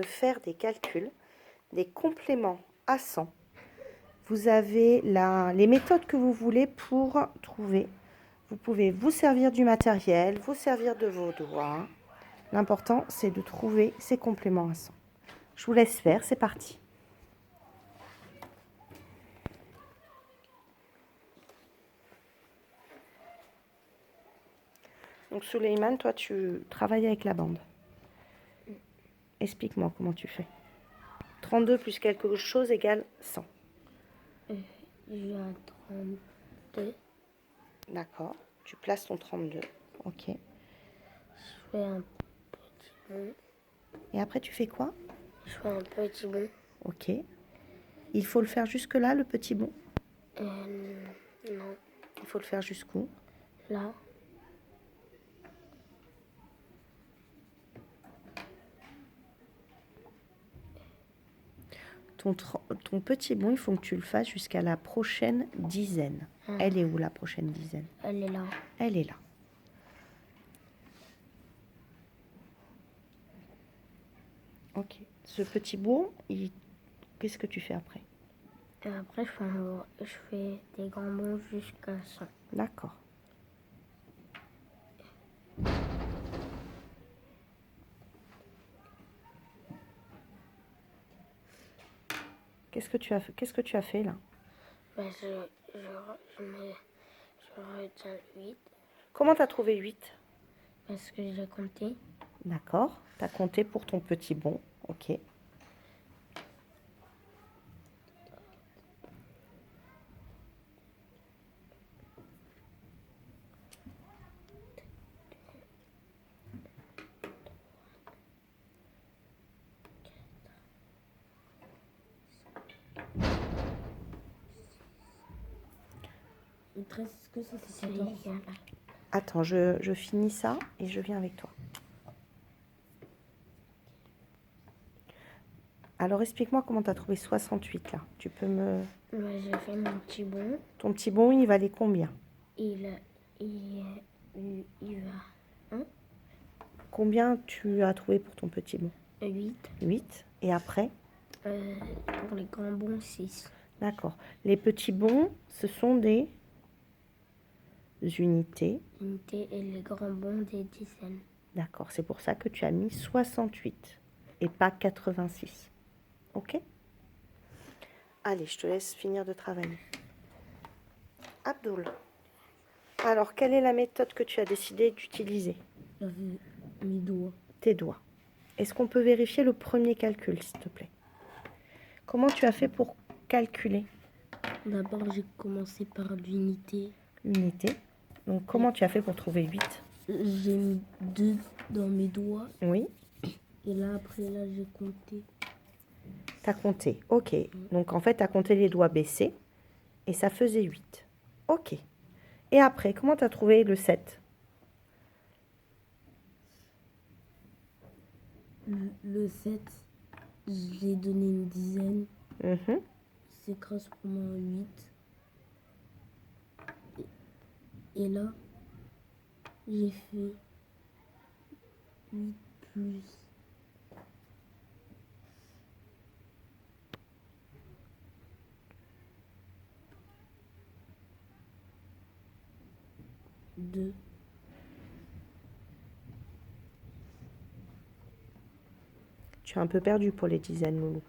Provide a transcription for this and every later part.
me faire des calculs, des compléments à 100. Vous avez les méthodes que vous voulez pour trouver. Vous pouvez vous servir du matériel, vous servir de vos doigts. L'important, c'est de trouver ces compléments à 100. Je vous laisse faire, c'est parti. Donc Souleymane, toi tu travailles avec la bande. Explique-moi comment tu fais. 32 plus quelque chose égale 100. J'ai un 32. D'accord. Tu places ton 32. Ok. Je fais un petit bond. Et après tu fais quoi? Je fais un petit bond. Ok. Il faut le faire jusque-là, le petit bond? Non. Il faut le faire jusqu'où? Là. Ton petit bond, il faut que tu le fasses jusqu'à la prochaine dizaine. Elle est où la prochaine dizaine? Elle est là. Elle est là. Ok. Ce petit bond, qu'est-ce que tu fais après? Et après, je fais des grands bonds jusqu'à 100. D'accord. Qu'est-ce que tu as fait là? Ben, je retiens 8 Comment tu as trouvé 8? parce que j'ai compté. D'accord. Tu as compté pour ton petit bond. Ok. Et 13, est-ce que ça c'est 14? Attends, je finis ça et je viens avec toi. Alors explique-moi comment tu as trouvé 68 là. Tu peux me... Ben, j'ai fait mon petit bond. Ton petit bond, il valait combien? Il va Combien tu as trouvé pour ton petit bond? 8. 8. Et après? Pour les grands bonds, 6. D'accord. Les petits bonds, ce sont des unités. Unités et les grands bonds, des dizaines. D'accord. C'est pour ça que tu as mis 68 et pas 86. Ok? Allez, je te laisse finir de travailler. Abdoul. Alors, quelle est la méthode que tu as décidé d'utiliser? J'avais mes doigts. Tes doigts. Est-ce qu'on peut vérifier le premier calcul, s'il te plaît? Comment tu as fait pour calculer? D'abord, j'ai commencé par l'unité. L'unité. Donc, comment tu as fait pour trouver 8? J'ai mis 2 dans mes doigts. Oui. Et là, après, là, j'ai compté. Tu as compté. Ok. Donc, en fait, tu as compté les doigts baissés et ça faisait 8. Ok. Et après, comment tu as trouvé le 7? Le 7, j'ai donné une dizaine. Mhm. C'est correspondant à 8. Et là, j'ai fait 8 plus 2. Tu es un peu perdu pour les dizaines, Loulou.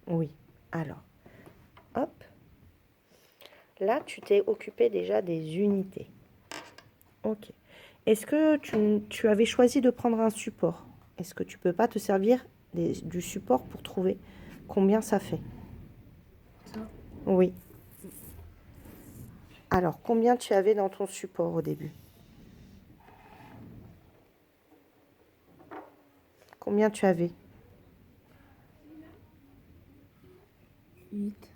Oui. Alors, hop. Là, tu t'es occupé déjà des unités. Ok. Est-ce que tu avais choisi de prendre un support? Est-ce que tu peux pas te servir du support pour trouver combien ça fait? Ça, Oui. Alors, combien tu avais dans ton support au début? Combien tu avais? 8.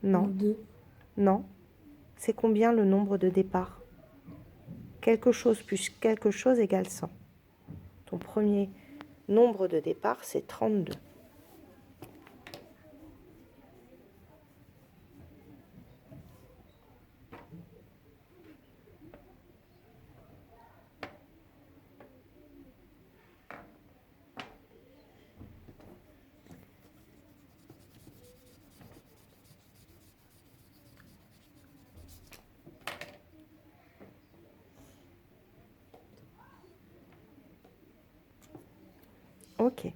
Non. 2. Non. C'est combien le nombre de départ? Quelque chose plus quelque chose égale 100. Ton premier nombre de départ, c'est 32. Ok.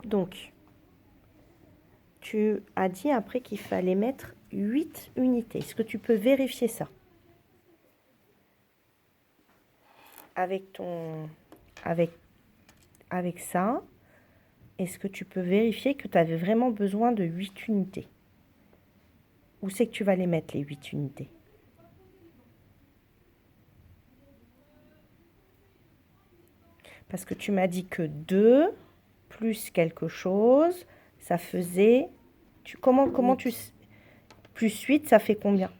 Donc, tu as dit après qu'il fallait mettre 8 unités. Est-ce que tu peux vérifier ça? Avec ton... Avec ça, est-ce que tu peux vérifier que tu avais vraiment besoin de 8 unités? Où c'est que tu vas les mettre, les 8 unités? Parce que tu m'as dit que 2 plus quelque chose, ça faisait... Comment tu... Plus 8, ça fait combien?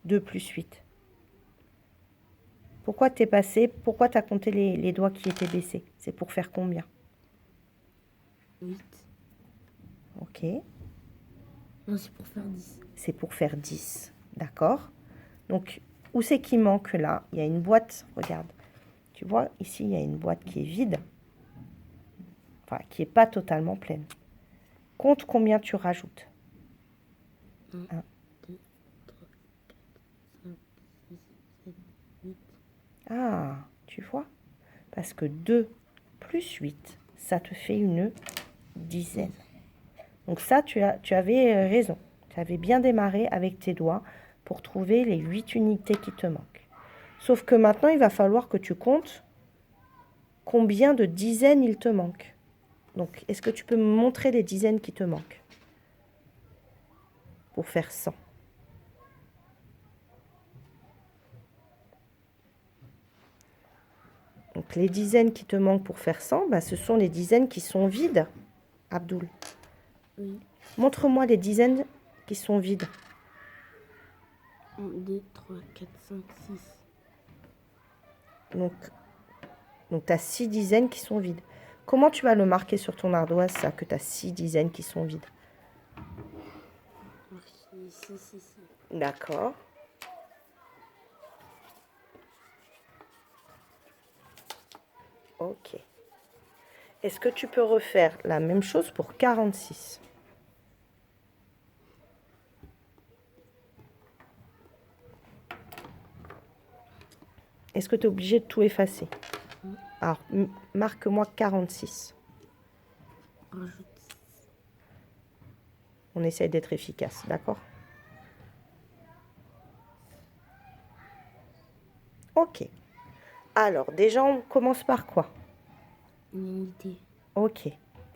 2 plus 8. Pourquoi t'es passé? Pourquoi t'as compté les doigts qui étaient baissés? C'est pour faire combien? 8. Ok. Non, c'est pour faire 10. C'est pour faire 10. D'accord. Donc, où c'est qu'il manque là? Il y a une boîte, regarde. Tu vois, ici, il y a une boîte qui est vide. Enfin, qui n'est pas totalement pleine. Compte combien tu rajoutes. 1, 1. 2, 3, 4, 5, 6, 7, 8. Ah, tu vois? Parce que 2 plus 8, ça te fait une dizaine. Donc ça, tu avais raison. Tu avais bien démarré avec tes doigts pour trouver les 8 unités qui te manquent. Sauf que maintenant, il va falloir que tu comptes combien de dizaines il te manque. Donc, est-ce que tu peux me montrer les dizaines qui te manquent pour faire 100? Donc, les dizaines qui te manquent pour faire 100, bah, ce sont les dizaines qui sont vides, Abdoul. Oui. Montre-moi les dizaines qui sont vides. 1, 2, 3, 4, 5, 6. Donc tu as 6 dizaines qui sont vides. Comment tu vas le marquer sur ton ardoise, ça, que tu as 6 dizaines qui sont vides? Marqué ici, ici. D'accord. Ok. Est-ce que tu peux refaire la même chose pour 46? Est-ce que tu es obligé de tout effacer? Alors, marque-moi 46. Rajoute. On essaye d'être efficace, d'accord? Ok. Alors, déjà, on commence par quoi? Une unité. Ok.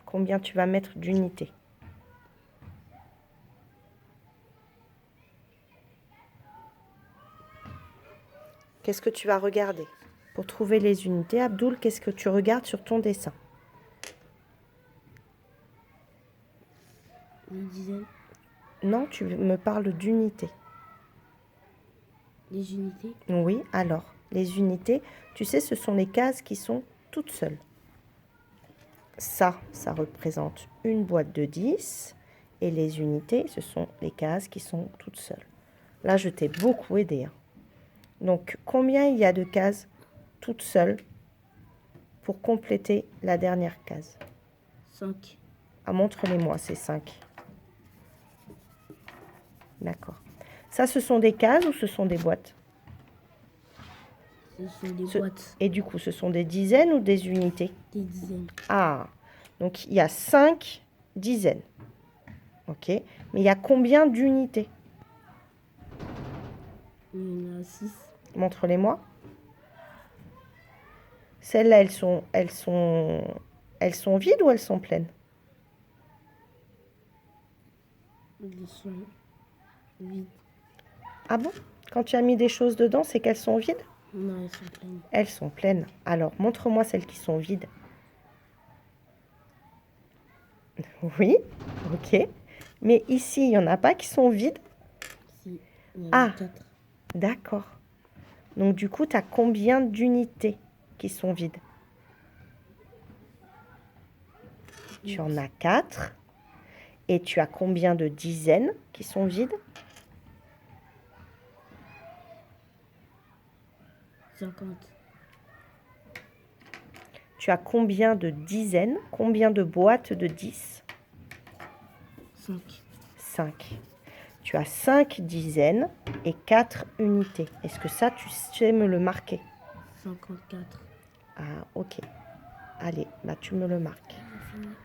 Combien tu vas mettre d'unités? Qu'est-ce que tu vas regarder? Pour trouver les unités, Abdoul, qu'est-ce que tu regardes sur ton dessin? Les dizaines. Non, tu me parles d'unités. Les unités. Oui, alors, les unités, tu sais, ce sont les cases qui sont toutes seules. Ça représente une boîte de 10. Et les unités, ce sont les cases qui sont toutes seules. Là, je t'ai beaucoup aidé. Hein. Donc, combien il y a de cases toutes seules pour compléter la dernière case? 5. Ah, montre-les-moi, ces 5. D'accord. Ça, ce sont des cases ou ce sont des boîtes? Ce sont des boîtes. Et du coup, ce sont des dizaines ou des unités? Des dizaines. Ah, donc il y a 5 dizaines. Ok. Mais il y a combien d'unités? Il y en a 6. Montre-les-moi. Celles-là, elles sont vides ou elles sont pleines? Elles sont vides. Ah bon? Quand tu as mis des choses dedans, c'est qu'elles sont vides? Non, elles sont pleines. Elles sont pleines. Alors, montre-moi celles qui sont vides. Oui, ok. Mais ici, il n'y en a pas qui sont vides? Si, il y en a Ah, 4. d'accord. Donc, du coup, tu as combien d'unités qui sont vides? Tu en as 4. Et tu as combien de dizaines qui sont vides? 50. Tu as combien de dizaines? Combien de boîtes de 10? 5. 5. Tu as 5 dizaines et 4 unités. Est-ce que ça, tu sais me le marquer? 54. Ah, ok. Allez, bah tu me le marques. J'ai fini.